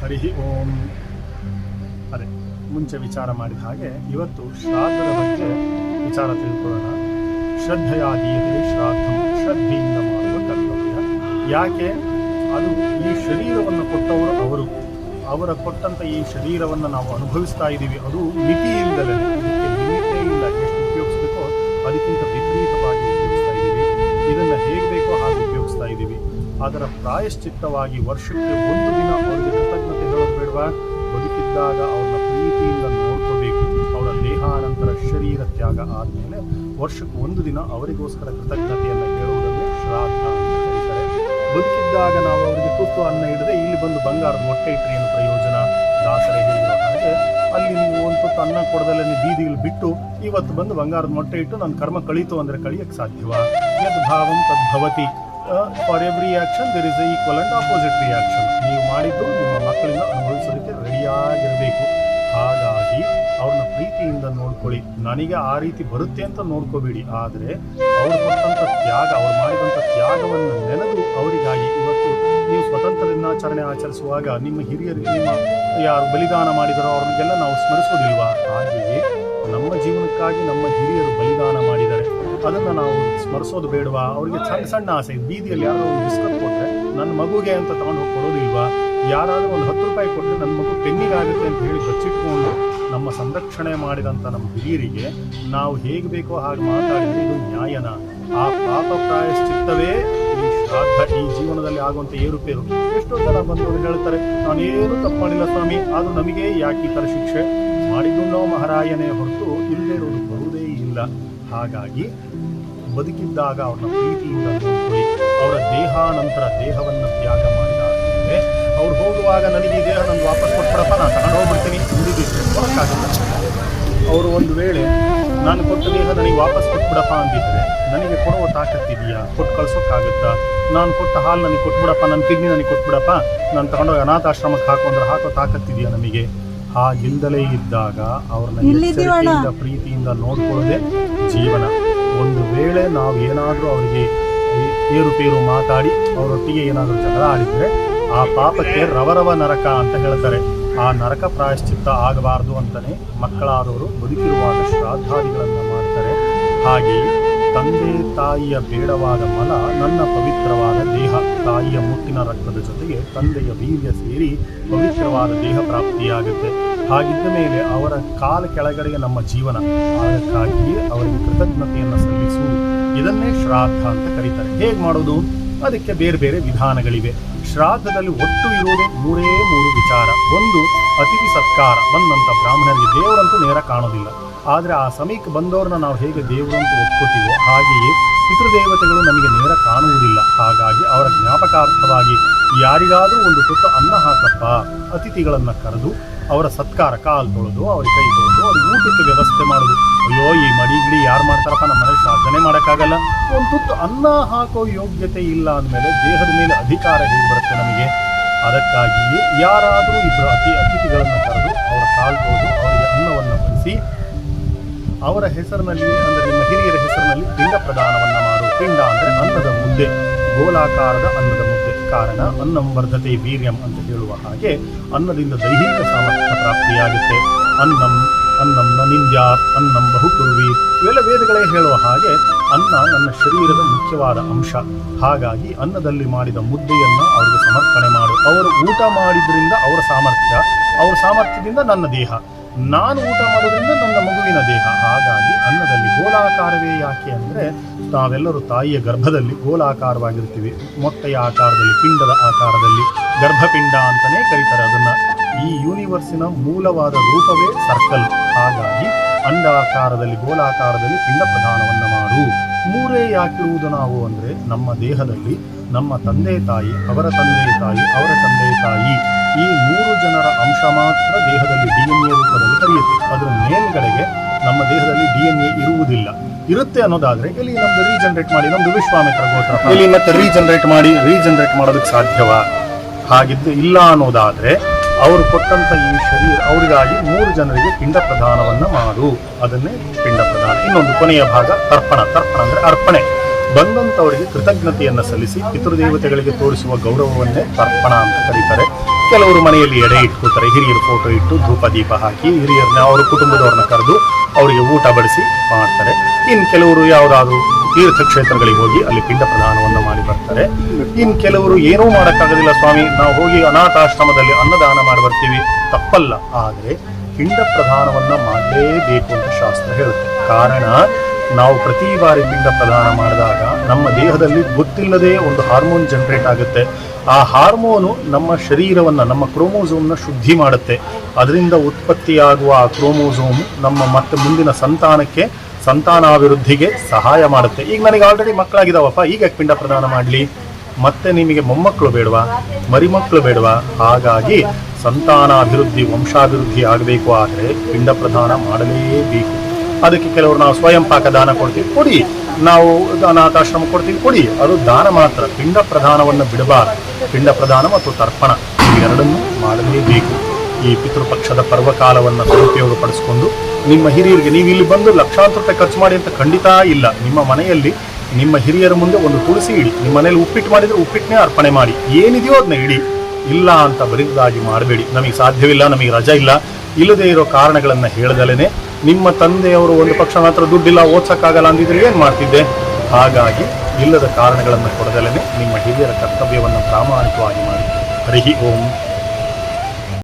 ಹರಿ ಓಂ. ಅದೇ ಮುಂಚೆ ವಿಚಾರ ಮಾಡಿದ ಹಾಗೆ ಇವತ್ತು ಶ್ರಾದ್ದದ ಬಗ್ಗೆ ವಿಚಾರ ತಿಳ್ಕೊಳ್ಳೋಣ. ಶ್ರದ್ಧೆಯಾದೀಯತೆ ಶ್ರಾದ್ದಂ, ಶ್ರದ್ಧೆಯಿಂದ ಮಾಡುವ ಕರ್ತವ್ಯ. ಯಾಕೆ ಅದು ಈ ಶರೀರವನ್ನು ಕೊಟ್ಟವರು ಅವರ ಕೊಟ್ಟಂಥ ಈ ಶರೀರವನ್ನು ನಾವು ಅನುಭವಿಸ್ತಾ ಇದ್ದೀವಿ. ಅದು ಮಿತಿ ಇಲ್ಲದಲೇ, ಇದಕ್ಕೆ ಲಿಮಿಟೇ ಇಲ್ಲ. ಎಷ್ಟು ಉಪಯೋಗಿಸ್ಬೇಕೋ ಅದಕ್ಕಿಂತ ವಿಪರೀತವಾಗಿ ಉಪಯೋಗಿಸ್ತಾ ಇದ್ದೀವಿ. ಇದನ್ನು ಹೇಗೆ ಬೇಕೋ ಹಾಗೆ ಉಪಯೋಗಿಸ್ತಾ ಇದ್ದೀವಿ. ಅದರ ಪ್ರಾಯಶ್ಚಿತ್ತವಾಗಿ ವರ್ಷಕ್ಕೆ ಒಂದು ದಿನ ಅವರಿಗೆ ಕೃತಜ್ಞತೆ ಹೇಳೋದು ಬೇಡವಾ? ಬದುಕಿದ್ದಾಗ ಅವ್ರನ್ನ ಪ್ರೀತಿಯಿಂದ ನೋಡ್ಕೋಬೇಕು. ಅವರ ದೇಹಾನಂತರ ಶರೀರ ತ್ಯಾಗ ಆದಮೇಲೆ ವರ್ಷಕ್ಕೆ ಒಂದು ದಿನ ಅವರಿಗೋಸ್ಕರ ಕೃತಜ್ಞತೆಯನ್ನು ಹೇಳುವುದನ್ನೇ ಶ್ರಾದ್ದ ಅಂತ ಕರೀತಾರೆ. ಬದುಕಿದ್ದಾಗ ನಾವು ಅವರಿಗೆ ತುತ್ತು ಅನ್ನ ಇಡದೆ ಇಲ್ಲಿ ಬಂದು ಬಂಗಾರದ ಮೊಟ್ಟೆ ಇಟ್ಟರೆ ಏನು ಪ್ರಯೋಜನ? ದಾಸರೇ ಹೇಳಿರೋ ಹಾಗೆ ಅಲ್ಲಿ ನೀವು ಒಂದು ತುತ್ತು ಅನ್ನ ಕೊಡದಲ್ಲೇ ನೀವು ಬೀದಿಗಳು ಬಿಟ್ಟು ಇವತ್ತು ಬಂದು ಬಂಗಾರದ ಮೊಟ್ಟೆ ಇಟ್ಟು ನನ್ನ ಕರ್ಮ ಕಳೀತು ಅಂದರೆ ಕಳಿಯಕ್ಕೆ ಸಾಧ್ಯವಾ? ಯದ್ ಭಾವಂ ತದ್ಭವತಿ. For every action there is a equal and opposite reaction. ನೀವು ಮಾಡಿದ್ದು ನಿಮ್ಮ ಮಕ್ಕಳಿಂದ ಅನುಭವಿಸೋದಕ್ಕೆ ರೆಡಿಯಾಗಿರಬೇಕು. ಹಾಗಾಗಿ ಅವ್ರನ್ನ ಪ್ರೀತಿಯಿಂದ ನೋಡ್ಕೊಳ್ಳಿ. ನನಗೆ ಆ ರೀತಿ ಬರುತ್ತೆ ಅಂತ ನೋಡ್ಕೋಬೇಡಿ. ಆದರೆ ಅವ್ರು ಕೊಟ್ಟಂಥ ತ್ಯಾಗ, ಅವ್ರು ಮಾಡಿದಂಥ ತ್ಯಾಗವನ್ನು ನೆನೆದು ಅವರಿಗಾಗಿ ಇವತ್ತು ನೀವು ಸ್ವತಂತ್ರ ದಿನಾಚರಣೆ ಆಚರಿಸುವಾಗ ನಿಮ್ಮ ಹಿರಿಯರು, ನಿಮ್ಮ ಯಾರು ಬಲಿದಾನ ಮಾಡಿದರೋ ಅವ್ರನ್ನೆಲ್ಲ ನಾವು ಸ್ಮರಿಸೋದಿಲ್ವಾ? ಹಾಗೆಯೇ ನಮ್ಮ ಜೀವನಕ್ಕಾಗಿ ನಮ್ಮ ಹಿರಿಯರು ಬಲಿದಾನ ಮಾಡಿದ್ದಾರೆ, ಅದನ್ನು ನಾವು ಸ್ಮರಿಸೋದು ಬೇಡವಾ? ಅವರಿಗೆ ಸಣ್ಣ ಸಣ್ಣ ಆಸೆ. ಬೀದಿಯಲ್ಲಿ ಯಾರೋ ಒಂದು ಬಿಸ್ಕತ್ ಕೊಟ್ಟರೆ ನನ್ನ ಮಗುಗೆ ಅಂತ ತಗೊಂಡು ಹೋಗಿ ಕೊಡೋದಿಲ್ವಾ? ಯಾರಾದರೂ ಒಂದು 10 ರೂಪಾಯಿ ಕೊಟ್ಟರೆ ನನ್ನ ಮಗು ಪೆನ್ನಿಗಾಗುತ್ತೆ ಅಂತ ಹೇಳಿ ಬಚ್ಚಿಟ್ಕೊಂಡು ನಮ್ಮ ಸಂರಕ್ಷಣೆ ಮಾಡಿದಂಥ ನಮ್ಮ ಹಿರಿಯರಿಗೆ ನಾವು ಹೇಗೆ ಬೇಕೋ ಹಾಗೆ ಮಾತಾಡಿದರೆ ಇದು ನ್ಯಾಯನ? ಆ ಪಾಪ ಪ್ರಾಯಶ್ಚಿತ್ತವೇ ಈ ಶ್ರಾದ್ದ. ಈ ಜೀವನದಲ್ಲಿ ಆಗುವಂಥ ಏರುಪೇರು. ಎಷ್ಟೋ ಜನ ಬಂದವರು ಹೇಳ್ತಾರೆ, ನಾನೇನು ತಪ್ಪು ಮಾಡಿಲ್ಲ ಸ್ವಾಮಿ, ಆದರೂ ನಮಗೆ ಯಾಕೆ ಈ ಥರ ಶಿಕ್ಷೆ? ಮಾಡಿದ್ದುಣ್ಣೋ ಮಹಾರಾಯನೇ ಹೊರತು ಇಲ್ಲದೇ ಇರೋದು ಬರುವುದೇ ಇಲ್ಲ. ಹಾಗಾಗಿ ಬದುಕಿದ್ದಾಗ ಅವ್ರನ್ನ ಪ್ರೀತಿಯಿಂದ ನೋಡ್ಕೊಳ್ಳಿ. ಅವರ ದೇಹಾನಂತರ ದೇಹವನ್ನು ತ್ಯಾಗ ಮಾಡಿದಾಗಲೇ ಅವ್ರು ಹೋಗುವಾಗ ನನಗೆ ಈ ದೇಹ ನಂದು ವಾಪಸ್ ಕೊಟ್ಬಿಡಪ್ಪ, ನಾನು ತಗೊಂಡು ಹೋಗ್ಬಿಡ್ತೀನಿ ಕೊಡೋಕ್ಕಾಗಲ್ಲ. ಅವರು ಒಂದು ವೇಳೆ ನಾನು ಕೊಟ್ಟ ದೇಹ ನನಗೆ ವಾಪಸ್ ಕೊಟ್ಬಿಡಪ್ಪ ಅಂದಿದ್ರೆ ನನಗೆ ಕೊಡುವ ತಾಕತ್ತಿದೆಯಾ? ಕೊಟ್ಟು ಕಳ್ಸೋಕ್ಕಾಗುತ್ತಾ? ನಾನು ಕೊಟ್ಟ ಹಾಲು ನನಗೆ ಕೊಟ್ಬಿಡಪ್ಪ, ನನ್ನ ಕಿಡ್ನಿ ನನಗೆ ಕೊಟ್ಬಿಡಪ್ಪ, ನಾನು ತಗೊಂಡೋಗಿ ಅನಾಥಾಶ್ರಮಕ್ಕೆ ಹಾಕೊಂಡ್ರೆ ಹಾಕೋ ತಾಕತ್ತಿದೆಯಾ ನಮಗೆ? ಹಾಗಿಲ್ದಲೇ ಇದ್ದಾಗ ಅವ್ರನ್ನ ಎಚ್ಚರಿಕೆಯಿಂದ ಪ್ರೀತಿಯಿಂದ ನೋಡ್ಕೊಳ್ಳೋದೇ ಜೀವನ. ಒಂದು ವೇಳೆ ನಾವು ಏನಾದರೂ ಅವರಿಗೆ ಏರುಪೇರು ಮಾತಾಡಿ ಅವರೊಟ್ಟಿಗೆ ಏನಾದರೂ ಜಗಳ ಆಡಿದರೆ ಆ ಪಾಪಕ್ಕೆ ರವರವ ನರಕ ಅಂತ ಹೇಳ್ತಾರೆ. ಆ ನರಕ ಪ್ರಾಯಶ್ಚಿತ್ತ ಆಗಬಾರ್ದು ಅಂತಲೇ ಮಕ್ಕಳಾದವರು ಬದುಕಿರುವಾಗ ಶ್ರಾದ್ದಾದಿಗಳನ್ನು ಮಾಡ್ತಾರೆ. ಹಾಗೆಯೇ ತಂದೆ ತಾಯಿಯ ಬೇಡವಾದ ಮಲ ನನ್ನ ಪವಿತ್ರವಾದ ದೇಹ, ತಾಯಿಯ ಮುಟ್ಟಿನ ರಕ್ತದ ಜೊತೆಗೆ ತಂದೆಯ ವೀರ್ಯ ಸೇರಿ ಪವಿತ್ರವಾದ ದೇಹ ಪ್ರಾಪ್ತಿಯಾಗುತ್ತೆ. ಹಾಗಿದ್ದ ಮೇಲೆ ಅವರ ಕಾಲ ಕೆಳಗಡೆಗೆ ನಮ್ಮ ಜೀವನ. ಅದಕ್ಕಾಗಿಯೇ ಅವರಿಗೆ ಕೃತಜ್ಞತೆಯನ್ನು ಸಲ್ಲಿಸು. ಇದನ್ನೇ ಶ್ರಾದ್ದ ಅಂತ ಕರೀತಾರೆ. ಹೇಗೆ ಮಾಡೋದು? ಅದಕ್ಕೆ ಬೇರೆ ಬೇರೆ ವಿಧಾನಗಳಿವೆ. ಶ್ರಾದ್ದದಲ್ಲಿ ಒಟ್ಟು ಇರುವುದು 3 ವಿಚಾರ. ಒಂದು, ಅತಿಥಿ ಸತ್ಕಾರ. ಬಂದಂಥ ಬ್ರಾಹ್ಮಣರಿಗೆ ದೇವರಂತೂ ನೇರ ಕಾಣೋದಿಲ್ಲ, ಆದರೆ ಆ ಸಮಯಕ್ಕೆ ಬಂದವ್ರನ್ನ ನಾವು ಹೇಗೆ ದೇವರಂತೂ ಒಪ್ಕೋತೀವೋ ಹಾಗೆಯೇ ಪಿತೃದೇವತೆಗಳು ನಮಗೆ ನೇರ ಕಾಣುವುದಿಲ್ಲ. ಹಾಗಾಗಿ ಅವರ ಜ್ಞಾಪಕಾರ್ಥವಾಗಿ ಯಾರಿಗಾದರೂ ಒಂದು ತುತ್ತು ಅನ್ನ ಹಾಕಪ್ಪ. ಅತಿಥಿಗಳನ್ನು ಕರೆದು ಅವರ ಸತ್ಕಾರ, ಕಾಲು ತೊಳೆದು ಅವ್ರಿಗೆ ಕೈ ತೊಳೆದು ಅವ್ರಿಗೆ ಊಟಕ್ಕೆ ವ್ಯವಸ್ಥೆ ಮಾಡೋದು. ಅಯ್ಯೋ ಈ ಮಡಿಗಿಡಿ ಯಾರು ಮಾಡ್ತಾರಪ್ಪ, ನಮ್ಮ ಮನೆ ಶ್ರಾದ್ದನೆ ಮಾಡೋಕ್ಕಾಗಲ್ಲ. ಒಂದು ತುತ್ತು ಅನ್ನ ಹಾಕೋ ಯೋಗ್ಯತೆ ಇಲ್ಲ ಅಂದಮೇಲೆ ದೇಹದ ಮೇಲೆ ಅಧಿಕಾರ ಹೇಗೆ ಬರುತ್ತೆ ನಮಗೆ? ಅದಕ್ಕಾಗಿಯೇ ಯಾರಾದರೂ ಇಬ್ಬರು ಅತಿಥಿಗಳನ್ನು ಕರೆದು ಅವರ ಕಾಲು ತೊಳೆದು ಅವರಿಗೆ ಅನ್ನವನ್ನು ಬಡಿಸಿ ಅವರ ಹೆಸರಿನಲ್ಲಿ, ಅಂದರೆ ನಿಮ್ಮ ಹಿರಿಯರ ಹೆಸರಿನಲ್ಲಿ ಪಿಂಡ ಪ್ರದಾನವನ್ನು ಮಾಡು. ಪಿಂಡ ಅಂದರೆ ಅನ್ನದ ಮುದ್ದೆ, ಗೋಲಾಕಾರದ ಅನ್ನದ ಮುದ್ದೆ. ಕಾರಣ ಅನ್ನಂ ವರ್ಧತೆ ವೀರ್ಯಂ ಅಂತ ಹೇಳುವ ಹಾಗೆ ಅನ್ನದಿಂದ ದೈಹಿಕ ಸಾಮರ್ಥ್ಯ ಪ್ರಾಪ್ತಿಯಾಗುತ್ತೆ. ಅನ್ನಂ ನ ನಿಂದ್ಯಾತ್ ಅನ್ನಂ ಬಹುಕುರ್ವಿ, ಇವೆಲ್ಲ ವೇದಗಳೇ ಹೇಳುವ ಹಾಗೆ ಅನ್ನ ನನ್ನ ಶರೀರದ ಮುಖ್ಯವಾದ ಅಂಶ. ಹಾಗಾಗಿ ಅನ್ನದಲ್ಲಿ ಮಾಡಿದ ಮುದ್ದೆಯನ್ನು ಅವರಿಗೆ ಸಮರ್ಪಣೆ ಮಾಡು. ಅವರು ಊಟ ಮಾಡಿದ್ರಿಂದ ಅವರ ಸಾಮರ್ಥ್ಯದಿಂದ ನನ್ನ ದೇಹ, ನಾನು ಊಟ ಮಾಡೋದ್ರಿಂದ ನನ್ನ ಮಗುವಿನ ದೇಹ. ಹಾಗಾಗಿ ಅನ್ನದಲ್ಲಿ ಗೋಲಾಕಾರವೇ. ಯಾಕೆ ಅಂದರೆ ನಾವೆಲ್ಲರೂ ತಾಯಿಯ ಗರ್ಭದಲ್ಲಿ ಗೋಲಾಕಾರವಾಗಿರ್ತೀವಿ. ಮೊಟ್ಟೆಯ ಆಕಾರದಲ್ಲಿ, ಪಿಂಡದ ಆಕಾರದಲ್ಲಿ, ಗರ್ಭಪಿಂಡ ಅಂತಲೇ ಕರೀತಾರೆ ಅದನ್ನು. ಈ ಯೂನಿವರ್ಸಿನ ಮೂಲವಾದ ರೂಪವೇ ಸರ್ಕಲ್. ಹಾಗಾಗಿ ಅಂಡಾಕಾರದಲ್ಲಿ, ಗೋಲಾಕಾರದಲ್ಲಿ ಪಿಂಡ ಪ್ರದಾನವನ್ನು ಮಾಡು. 3 ಯಾಕಿರುವುದು ನಾವು ಅಂದರೆ ನಮ್ಮ ದೇಹದಲ್ಲಿ ನಮ್ಮ ತಂದೆ ತಾಯಿ, ಅವರ ತಂದೆ ತಾಯಿ, ಅವರ ತಂದೆ ತಾಯಿ, ಈ 3 ಜನರ ಅಂಶ ಮಾತ್ರ ದೇಹದಲ್ಲಿ DNA ರೂಪದಲ್ಲಿ ಕರೆಯುತ್ತೆ. ಅದರ ಮೇಲ್ಗಡೆಗೆ ನಮ್ಮ ದೇಹದಲ್ಲಿ DNA ಇರುವುದಿಲ್ಲ. ಇರುತ್ತೆ ಅನ್ನೋದಾದ್ರೆ ಇಲ್ಲಿ ನಮ್ದು ರೀಜನರೇಟ್ ಮಾಡಿ, ನಮ್ದು ವಿಶ್ವಾಮಿತ್ರ ಗೋತ್ರ ಇಲ್ಲಿ ಮತ್ತೆ ರೀಜನರೇಟ್ ಮಾಡೋದಕ್ಕೆ ಸಾಧ್ಯವಾ? ಹಾಗಿದ್ದು ಇಲ್ಲ ಅನ್ನೋದಾದ್ರೆ ಅವರು ಕೊಟ್ಟಂತ ಈ ಶರೀರ ಅವರಿಗಾಗಿ 3 ಜನರಿಗೆ ಪಿಂಡ ಪ್ರದಾನವನ್ನು ಮಾಡು. ಅದನ್ನೇ ಪಿಂಡ ಪ್ರದಾನ. ಇನ್ನೊಂದು ಕೊನೆಯ ಭಾಗ ತರ್ಪಣ. ತರ್ಪಣ ಅಂದ್ರೆ ಅರ್ಪಣೆ. ಬಂದಂಥವರಿಗೆ ಕೃತಜ್ಞತೆಯನ್ನು ಸಲ್ಲಿಸಿ ಪಿತೃದೇವತೆಗಳಿಗೆ ತೋರಿಸುವ ಗೌರವವನ್ನೇ ತರ್ಪಣ ಅಂತ ಕರೀತಾರೆ. ಕೆಲವರು ಮನೆಯಲ್ಲಿ ಎಡೆ ಇಟ್ಕೋತಾರೆ, ಹಿರಿಯರ ಫೋಟೋ ಇಟ್ಟು ಧೂಪ ದೀಪ ಹಾಕಿ ಹಿರಿಯರನ್ನ ಅವ್ರ ಕುಟುಂಬದವ್ರನ್ನ ಕರೆದು ಅವರಿಗೆ ಊಟ ಬಡಿಸಿ ಮಾಡ್ತಾರೆ. ಇನ್ನು ಕೆಲವರು ಯಾವುದಾದ್ರು ತೀರ್ಥಕ್ಷೇತ್ರಗಳಿಗೆ ಹೋಗಿ ಅಲ್ಲಿ ಪಿಂಡ ಪ್ರದಾನವನ್ನು ಮಾಡಿ ಬರ್ತಾರೆ. ಇನ್ನು ಕೆಲವರು ಏನೂ ಮಾಡೋಕ್ಕಾಗೋದಿಲ್ಲ ಸ್ವಾಮಿ, ನಾವು ಹೋಗಿ ಅನಾಥಾಶ್ರಮದಲ್ಲಿ ಅನ್ನದಾನ ಮಾಡಿ ಬರ್ತೀವಿ, ತಪ್ಪಲ್ಲ. ಆದರೆ ಪಿಂಡ ಪ್ರದಾನವನ್ನು ಮಾಡಲೇಬೇಕು ಅಂತ ಶಾಸ್ತ್ರ ಹೇಳುತ್ತೆ. ಕಾರಣ, ನಾವು ಪ್ರತಿ ಬಾರಿ ಪಿಂಡ ಪ್ರದಾನ ಮಾಡಿದಾಗ ನಮ್ಮ ದೇಹದಲ್ಲಿ ಗೊತ್ತಿಲ್ಲದೆ ಒಂದು ಹಾರ್ಮೋನ್ ಜನರೇಟ್ ಆಗುತ್ತೆ. ಆ ಹಾರ್ಮೋನು ನಮ್ಮ ಶರೀರವನ್ನು, ನಮ್ಮ ಕ್ರೋಮೋಸೋಮ್ನ ಶುದ್ಧಿ ಮಾಡುತ್ತೆ. ಅದರಿಂದ ಉತ್ಪತ್ತಿಯಾಗುವ ಆ ಕ್ರೋಮೋಸೋಮ್ ನಮ್ಮ ಮತ್ತೆ ಮುಂದಿನ ಸಂತಾನಾಭಿವೃದ್ಧಿಗೆ ಸಹಾಯ ಮಾಡುತ್ತೆ. ಈಗ ನನಗೆ ಆಲ್ರೆಡಿ ಮಕ್ಕಳಾಗಿದ್ದಾವಪ್ಪ, ಈಗ ಯಾಕೆ ಪಿಂಡ ಪ್ರದಾನ ಮಾಡಲಿ? ಮತ್ತೆ ನಿಮಗೆ ಮೊಮ್ಮಕ್ಕಳು ಬೇಡವಾ, ಮರಿಮಕ್ಕಳು ಬೇಡವಾ? ಹಾಗಾಗಿ ಸಂತಾನಾಭಿವೃದ್ಧಿ, ವಂಶಾಭಿವೃದ್ಧಿ ಆಗಬೇಕು ಆದರೆ ಪಿಂಡ ಪ್ರದಾನ ಮಾಡಲೇಬೇಕು. ಅದಕ್ಕೆ ಕೆಲವರು ನಾವು ಸ್ವಯಂ ಪಾಕ ದಾನ ಕೊಡ್ತೀವಿ, ಕೊಡಿ. ನಾವು ಅನಾಥಾಶ್ರಮ ಕೊಡ್ತೀವಿ, ಕೊಡಿ. ಅದು ದಾನ ಮಾತ್ರ, ಪಿಂಡ ಪ್ರದಾನವನ್ನು ಬಿಡಬಾರದು. ಪಿಂಡ ಪ್ರದಾನ ಮತ್ತು ತರ್ಪಣ ಇವೆರಡನ್ನೂ ಮಾಡಲೇಬೇಕು. ಈ ಪಿತೃಪಕ್ಷದ ಪರ್ವಕಾಲವನ್ನು ಸದುಪಯೋಗಪಡಿಸಿಕೊಂಡು ನಿಮ್ಮ ಹಿರಿಯರಿಗೆ, ನೀವು ಇಲ್ಲಿ ಬಂದು ಲಕ್ಷಾಂತರ ರೂಪಾಯಿ ಖರ್ಚು ಮಾಡಿ ಅಂತ ಖಂಡಿತ ಇಲ್ಲ. ನಿಮ್ಮ ಮನೆಯಲ್ಲಿ ನಿಮ್ಮ ಹಿರಿಯರ ಮುಂದೆ ಒಂದು ತುಳಸಿ ಇಡಿ. ನಿಮ್ಮ ಮನೇಲಿ ಉಪ್ಪಿಟ್ಟು ಮಾಡಿದರೆ ಉಪ್ಪಿಟ್ಟನ್ನೇ ಅರ್ಪಣೆ ಮಾಡಿ, ಏನಿದೆಯೋ ಅದನ್ನ ಇಡಿ. ಇಲ್ಲ ಅಂತ ಬರಿದಾಗಿ ಮಾಡಬೇಡಿ. ನಮಗೆ ಸಾಧ್ಯವಿಲ್ಲ, ನಮಗೆ ರಜಾ ಇಲ್ಲ, ಇಲ್ಲದೇ ಇರೋ ಕಾರಣಗಳನ್ನು ಹೇಳ್ದಲೇ ನಿಮ್ಮ ತಂದೆಯವರು ಒಂದು ಪಕ್ಷ ಮಾತ್ರ ದುಡ್ಡಿಲ್ಲ, ಓದ್ಸಕ್ಕಾಗಲ್ಲ ಅಂದಿದ್ರೆ ಏನು ಮಾಡ್ತಿದ್ದೆ? ಹಾಗಾಗಿ ಇಲ್ಲದ ಕಾರಣಗಳನ್ನು ಕೊಡದಲೇ ನಿಮ್ಮ ಹಿರಿಯರ ಕರ್ತವ್ಯವನ್ನು ಪ್ರಾಮಾಣಿಕವಾಗಿ ಮಾಡಿ. ಹರಿ ಓಂ.